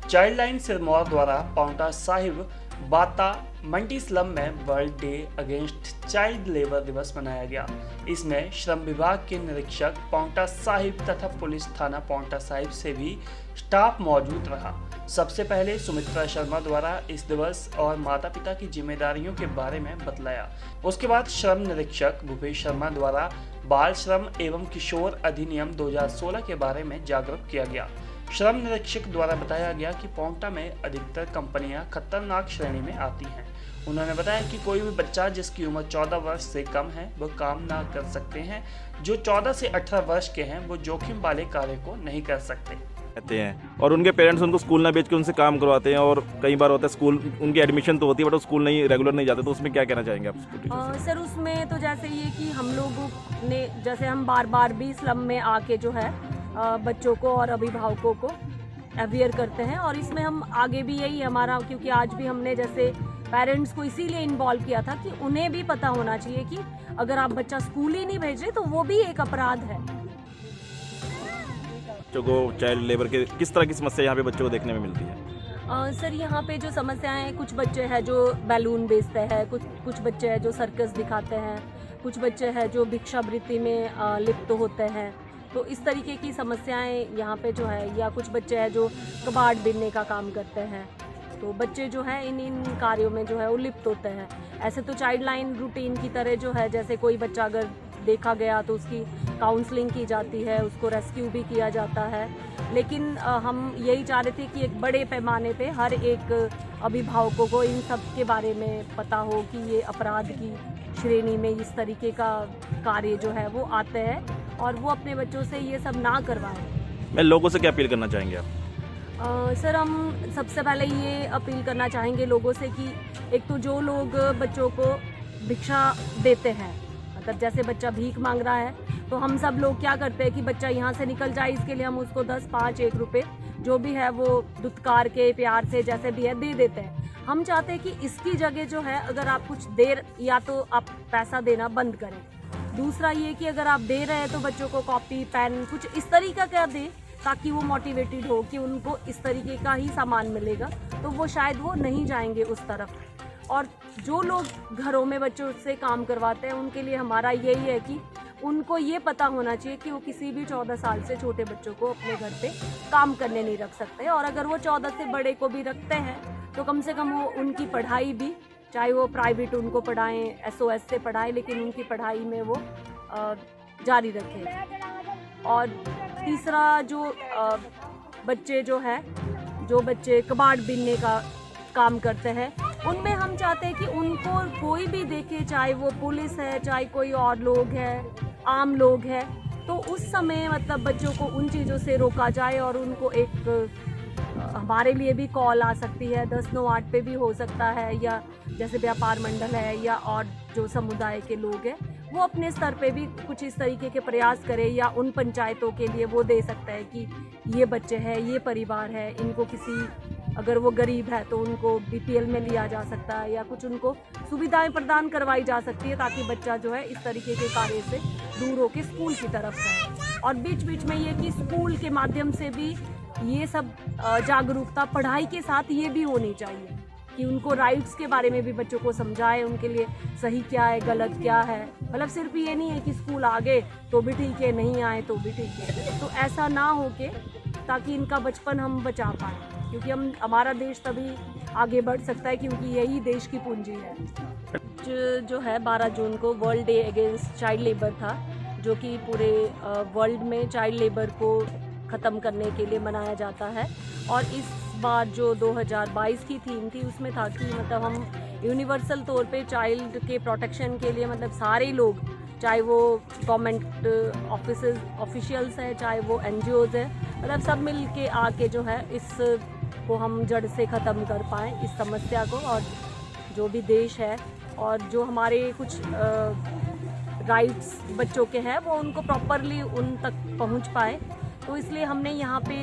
Child line Sirmaur द्वारा पाउंटा साहिब बाता मंडी slum में world day against child labour दिवस मनाया गया। इसमें श्रम विभाग के निरीक्षक पाउंटा साहिब तथा पुलिस थाना पाउंटा साहिब से भी स्टाफ मौजूद रहा। सबसे पहले सुमित्रा शर्मा द्वारा इस दिवस और माता पिता की जिम्मेदारियों के बारे में बतलाया। उसके बाद श्रम निरीक्षक भूपेश शर्मा द्वारा बाल श्रम एवं किशोर अधिनियम 2016 के बारे में जागरूक किया गया। श्रम निरीक्षक द्वारा बताया गया कि पाउंटा में अधिकतर कंपनियां खतरनाक श्रेणी में आती हैं। उन्होंने बताया कि कोई भी बच्चा जिसकी उम्र 14 वर्ष से कम है वो काम ना कर सकते हैं। जो 14 से 18 वर्ष के हैं वो जोखिम वाले कार्य को नहीं कर सकते रहते हैं और उनके पेरेंट्स उनको स्कूल ना भेज के उनसे काम करवाते हैं। और कई बार होता है स्कूल उनकी एडमिशन तो होती है बट वो स्कूल नहीं रेगुलर नहीं जाते, तो उसमें क्या कहना चाहेंगे आप? सर उसमें तो जैसे ये कि हम लोगों ने जैसे हम बार बार भी स्लम में आके जो है बच्चों को और अभिभावकों को अवेयर करते हैं और इसमें हम आगे भी यही हमारा, क्योंकि आज भी हमने जैसे पेरेंट्स को इसीलिए इन्वॉल्व किया था कि उन्हें भी पता होना चाहिए कि अगर आप बच्चा स्कूल ही नहीं भेज रहे तो वो भी एक अपराध है। बच्चों को चाइल्ड लेबर के किस तरह की समस्या यहाँ पे बच्चों को देखने में मिलती है? सर यहाँ पे जो समस्याएं हैं, कुछ बच्चे हैं जो बैलून बेचते हैं, कुछ बच्चे हैं जो सर्कस दिखाते हैं, कुछ बच्चे हैं जो भिक्षावृत्ति में लिप्त होते हैं। तो इस तरीके की समस्याएं यहाँ पे जो है, या कुछ बच्चे हैं जो कबाड़ बीनने का काम करते हैं। तो बच्चे जो है इन कार्यों में जो है वो लिप्त होते हैं। ऐसे तो चाइल्ड लाइन रूटीन की तरह जो है, जैसे कोई बच्चा अगर देखा गया तो उसकी काउंसलिंग की जाती है, उसको रेस्क्यू भी किया जाता है। लेकिन हम यही चाह रहे थे कि एक बड़े पैमाने पे हर एक अभिभावकों को इन सब के बारे में पता हो कि ये अपराध की श्रेणी में इस तरीके का कार्य जो है वो आते हैं और वो अपने बच्चों से ये सब ना करवाएं। मैं लोगों से क्या अपील करना चाहेंगे आप? सर हम सबसे पहले ये अपील करना चाहेंगे लोगों से कि एक तो जो लोग बच्चों को भिक्षा देते हैं, मतलब जैसे बच्चा भीख मांग रहा है तो हम सब लोग क्या करते हैं कि बच्चा यहाँ से निकल जाए, इसके लिए हम उसको 10, 5, 1 रुपये जो भी है वो दुत्कार के प्यार से जैसे भी है दे देते हैं। हम चाहते हैं कि इसकी जगह जो है अगर आप कुछ देर या तो आप पैसा देना बंद करें। दूसरा ये कि अगर आप दे रहे हैं तो बच्चों को कॉपी पेन कुछ इस तरीका का दें ताकि वो मोटिवेटेड हो कि उनको इस तरीके का ही सामान मिलेगा, तो वो शायद वो नहीं जाएंगे उस तरफ। और जो लोग घरों में बच्चों से काम करवाते हैं उनके लिए हमारा यही है कि उनको ये पता होना चाहिए कि वो किसी भी 14 साल से छोटे बच्चों को अपने घर पे काम करने नहीं रख सकते। और अगर वो 14 से बड़े को भी रखते हैं तो कम से कम वो उनकी पढ़ाई भी, चाहे वो प्राइवेट उनको पढ़ाएं, SOS से पढ़ाएं, लेकिन उनकी पढ़ाई में वो जारी रखें। और तीसरा जो बच्चे जो बच्चे कबाड़ बीनने का काम करते हैं उनमें हम चाहते हैं कि उनको कोई भी देखे, चाहे वो पुलिस है, चाहे कोई और लोग है, आम लोग है, तो उस समय मतलब बच्चों को उन चीज़ों से रोका जाए। और उनको एक हमारे लिए भी कॉल आ सकती है, 1098 पे भी हो सकता है, या जैसे व्यापार मंडल है या और जो समुदाय के लोग हैं वो अपने स्तर पे भी कुछ इस तरीके के प्रयास करें, या उन पंचायतों के लिए वो दे सकता है कि ये बच्चे हैं, ये परिवार है, इनको किसी अगर वो गरीब है तो उनको BPL में लिया जा सकता है, या कुछ उनको सुविधाएं प्रदान करवाई जा सकती है ताकि बच्चा जो है इस तरीके के कार्य से दूर होकर स्कूल की तरफ जाए। और बीच बीच में ये कि स्कूल के माध्यम से भी ये सब जागरूकता पढ़ाई के साथ ये भी होनी चाहिए कि उनको राइट्स के बारे में भी बच्चों को समझाए, उनके लिए सही क्या है, गलत क्या है। मतलब सिर्फ ये नहीं है कि स्कूल आ गए तो भी ठीक है, नहीं आए तो भी ठीक है। तो ऐसा ना हो के ताकि इनका बचपन हम बचा पाएँ, क्योंकि हमारा देश तभी आगे बढ़ सकता है क्योंकि यही देश की पूंजी है। जो है 12 जून को world day against child labour था, जो कि पूरे वर्ल्ड में चाइल्ड लेबर को ख़त्म करने के लिए मनाया जाता है। और इस बार जो 2022 की थीम थी उसमें था कि मतलब हम यूनिवर्सल तौर पे चाइल्ड के प्रोटेक्शन के लिए मतलब सारे लोग, चाहे वो गवर्नमेंट ऑफिशियल्स हैं, चाहे वो NGOs हैं, मतलब सब मिल के आके जो है इस को हम जड़ से ख़त्म कर पाएँ इस समस्या को। और जो भी देश है और जो हमारे कुछ राइट्स बच्चों के हैं वो उनको प्रॉपरली उन तक पहुंच पाए। तो इसलिए हमने यहाँ पे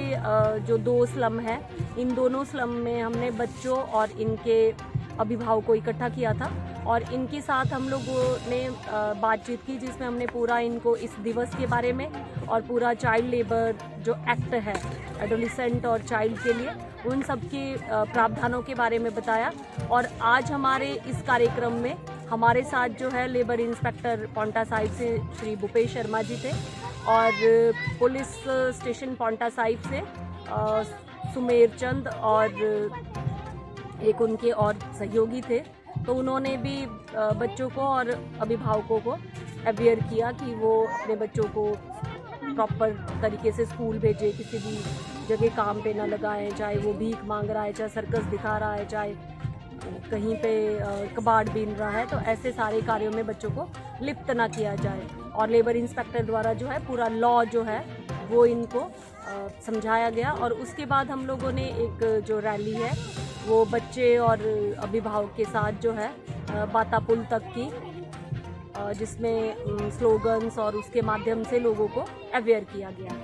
जो 2 स्लम है, इन दोनों स्लम में हमने बच्चों और इनके अभिभावकों को इकट्ठा किया था और इनके साथ हम लोगों ने बातचीत की, जिसमें हमने पूरा इनको इस दिवस के बारे में और पूरा चाइल्ड लेबर जो एक्ट है एडोलिसेंट और चाइल्ड के लिए, उन सब के प्रावधानों के बारे में बताया। और आज हमारे इस कार्यक्रम में हमारे साथ जो है लेबर इंस्पेक्टर पांवटा साहिब से श्री भूपेश शर्मा जी थे और पुलिस स्टेशन पांवटा साहिब से सुमेर चंद और एक उनके और सहयोगी थे। तो उन्होंने भी बच्चों को और अभिभावकों को अवेयर किया कि वो अपने बच्चों को प्रॉपर तरीके से स्कूल भेजें, किसी भी जगह काम पे ना लगाएं, चाहे वो भीख मांग रहा है, चाहे सर्कस दिखा रहा है, चाहे कहीं पे कबाड़ बीन रहा है, तो ऐसे सारे कार्यों में बच्चों को लिप्त ना किया जाए। और लेबर इंस्पेक्टर द्वारा जो है पूरा लॉ जो है वो इनको समझाया गया। और उसके बाद हम लोगों ने एक जो रैली है वो बच्चे और अभिभावक के साथ जो है बाता पुल तक की, जिसमें स्लोगन्स और उसके माध्यम से लोगों को अवेयर किया गया।